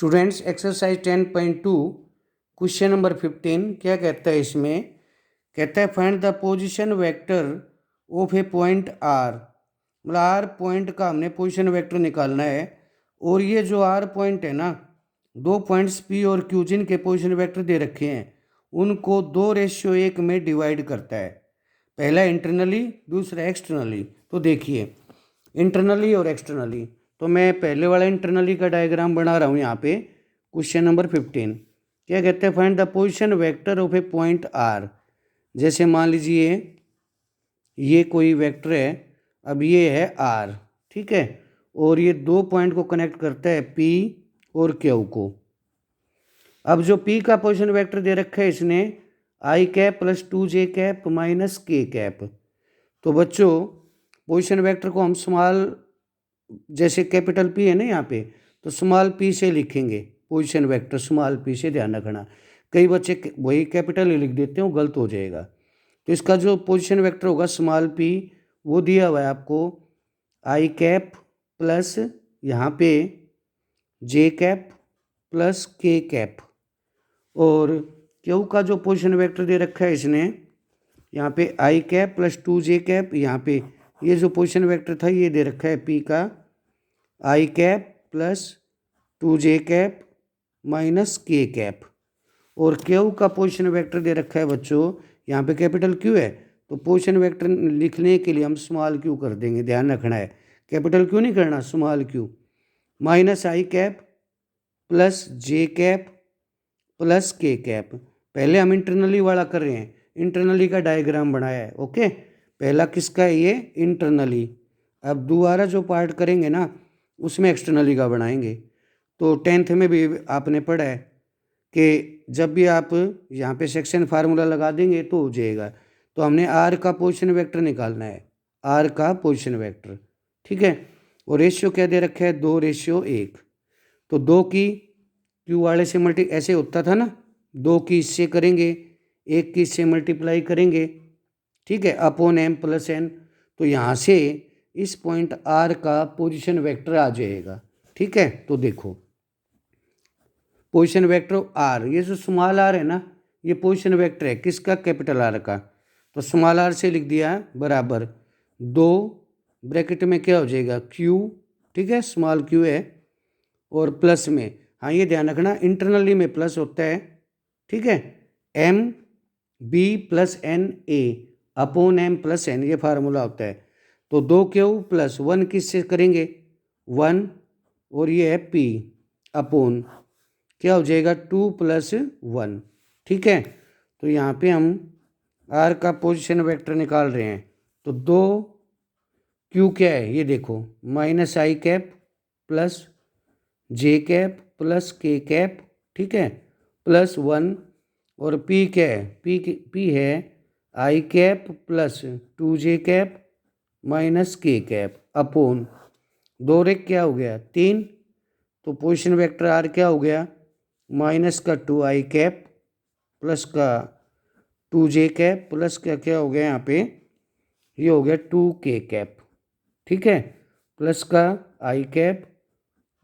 Students exercise 10.2 question number 15 क्या कहता है इसमें। कहता है find the position vector of a point R. मतलब आर पॉइंट का हमने पोजीशन वेक्टर निकालना है और ये जो आर पॉइंट है ना, दो पॉइंट्स पी और क्यू जिनके पोजीशन वेक्टर दे रखे हैं उनको 2:1 में डिवाइड करता है। पहला इंटरनली, दूसरा एक्सटर्नली। तो देखिए इंटरनली और एक्सटर्नली, तो मैं पहले वाला इंटरनली का डायग्राम बना रहा हूँ यहाँ पे। क्वेश्चन नंबर 15 क्या कहते हैं, find the position vector of a point R. जैसे मान लीजिए ये कोई वेक्टर है, अब ये है आर, ठीक है, और ये दो पॉइंट को कनेक्ट करता है पी और क्यू को। अब जो पी का पोजीशन वेक्टर दे रखा है इसने i cap plus 2j cap minus k cap. तो बच्चों पोजीशन वेक्टर को हम स्मॉल, जैसे कैपिटल पी है ना यहाँ पे, तो स्मॉल पी से लिखेंगे पोजीशन वेक्टर, स्मॉल पी से, ध्यान रखना। कई बच्चे वही कैपिटल ही लिख देते हैं, वो गलत हो जाएगा। तो इसका जो पोजीशन वेक्टर होगा स्मॉल पी, वो दिया हुआ है आपको आई कैप प्लस यहाँ पे जे कैप प्लस के कैप। और क्यू का जो पोजीशन वेक्टर दे रखा है इसने यहाँ पे आई कैप प्लस 2j कैप, यहाँ पे ये जो पोजीशन वेक्टर था ये दे रखा है पी का i cap plus 2j cap minus k cap. और क्यू का पोजीशन वेक्टर दे रखा है बच्चों, यहाँ पे कैपिटल क्यू है, तो पोजीशन वेक्टर लिखने के लिए हम स्मॉल क्यू कर देंगे, ध्यान रखना है। कैपिटल क्यू नहीं करना, small Q. Minus i cap plus J cap plus के कैप। पहले हम इंटरनली वाला कर रहे हैं, इंटरनली का डायग्राम बनाया है, ओके। पहला किसका है, ये इंटरनली। अब दोबारा जो पार्ट करेंगे ना उसमें एक्सटर्नली का बनाएंगे। तो 10th में भी आपने पढ़ा है कि जब भी आप यहाँ पे सेक्शन फार्मूला लगा देंगे तो हो जाएगा। तो हमने आर का पोजीशन वेक्टर निकालना है, आर का पोजीशन वेक्टर, ठीक है। और रेशियो क्या दे रखा है, 2:1। तो 2 की क्यू वाले से मल्टी, ऐसे होता था ना, 2 की इससे करेंगे, 1 की इससे मल्टीप्लाई करेंगे, ठीक है, अपॉन m प्लस n। तो यहाँ से इस पॉइंट आर का पोजीशन वेक्टर आ जाएगा, ठीक है। तो देखो पोजीशन वेक्टर आर, ये जो स्मॉल आर है ना, ये पोजीशन वेक्टर है किसका, कैपिटल आर का। तो स्मॉल आर से लिख दिया बराबर 2 ब्रैकेट में क्या हो जाएगा क्यू, ठीक है, स्मॉल क्यू है, और प्लस में, हाँ ये ध्यान रखना इंटरनली में प्लस होता है, ठीक है, M B plus N A upon M plus N, ये फार्मूला होता है। तो 2 क्यू प्लस 1 किससे करेंगे 1, और ये है पी अपॉन क्या हो जाएगा 2 + 1, ठीक है। तो यहाँ पे हम आर का पोजीशन वेक्टर निकाल रहे हैं। तो 2 क्यू क्या है ये देखो, minus i cap plus J cap plus के कैप, ठीक है, प्लस 1। और पी क्या है, पी है i cap plus 2j cap minus k cap upon 2 रेक क्या हो गया 3। तो पोजीशन वेक्टर आर क्या हो गया, माइनस का 2i कैप प्लस का 2j कैप प्लस का क्या हो गया यहाँ पे, ये हो गया 2k कैप, ठीक है, प्लस का i cap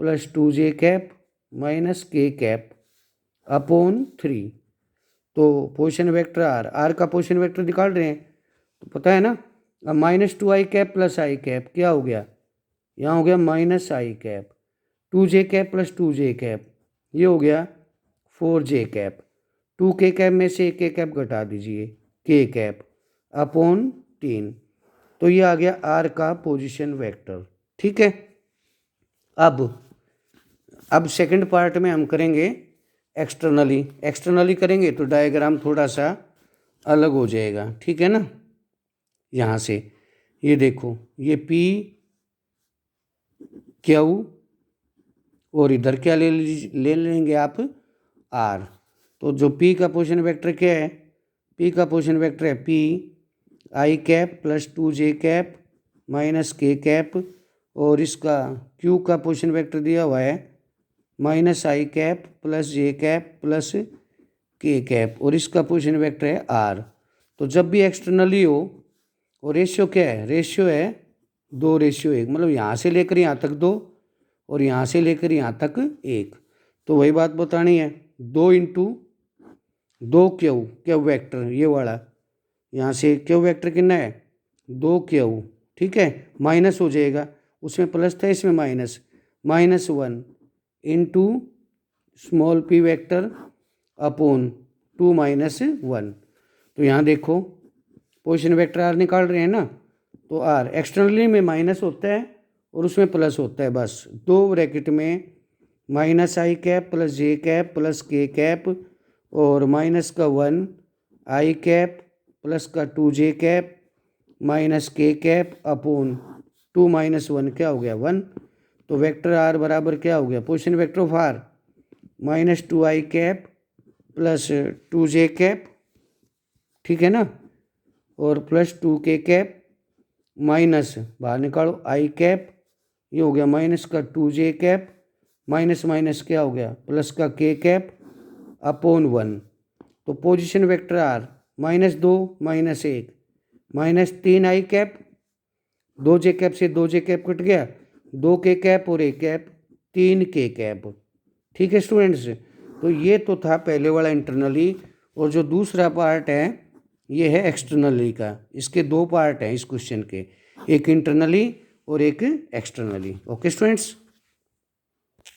plus 2j cap minus k cap upon 3। तो पोजीशन वेक्टर आर का पोजीशन वेक्टर निकाल रहे हैं, तो पता है ना। अब minus 2i cap plus i cap क्या हो गया, यहाँ हो गया minus i cap, 2j cap plus 2j cap, ये हो गया 4j कैप, 2k कैप में से k कैप घटा दीजिए, k कैप अपॉन 3। तो ये आ गया आर का पोजीशन वेक्टर, ठीक है। अब सेकंड पार्ट में हम करेंगे एक्सटर्नली। एक्सटर्नली करेंगे तो डायग्राम थोड़ा सा अलग हो जाएगा, ठीक है ना। यहाँ से ये देखो, ये पी क्यू और इधर क्या ले लेंगे आप आर। तो जो पी का पोजीशन वेक्टर क्या है, पी का पोजीशन वेक्टर है P I cap plus 2j cap minus k cap, और इसका क्यू का पोजीशन वेक्टर दिया हुआ है minus i cap plus J cap plus के कैप, और इसका पोजीशन वेक्टर है आर। तो जब भी एक्सटर्नली हो, और रेशियो क्या है, रेशियो है 2:1, मतलब यहाँ से लेकर यहाँ तक 2 और यहाँ से लेकर यहाँ तक 1। तो वही बात बतानी है, 2 इंटू 2 क्यू वेक्टर ये वाला, यहाँ से क्यू वेक्टर कितना है 2 क्यू, ठीक है, माइनस हो जाएगा, उसमें प्लस था इसमें minus, -1 into small p vector upon 2 - 1। तो यहाँ देखो पोजीशन वेक्टर आर निकाल रहे हैं ना, तो आर एक्सटर्नली में माइनस होता है और उसमें प्लस होता है, बस 2 ब्रैकेट में -i cap plus j cap plus k cap और माइनस का 1 i कैप प्लस का 2j cap minus k cap upon 2 - 1 क्या हो गया 1। तो वेक्टर आर बराबर क्या हो गया, position vector of R -2i cap plus 2j cap, ठीक है ना, और प्लस 2k कैप माइनस बाहर निकालो i कैप, ये हो गया माइनस का 2j कैप माइनस माइनस क्या हो गया प्लस का k कैप अपॉन 1। तो position vector R -2 -1 -3i cap, 2j cap से 2j कैप कट गया, 2k कैप और 1 कैप 3k कैप, ठीक है स्टूडेंट्स। तो ये तो था पहले वाला इंटरनली, और जो दूसरा पार्ट है ये है एक्सटर्नली का। इसके 2 पार्ट हैं इस क्वेश्चन के, एक इंटरनली और एक एक्सटर्नली। Okay students.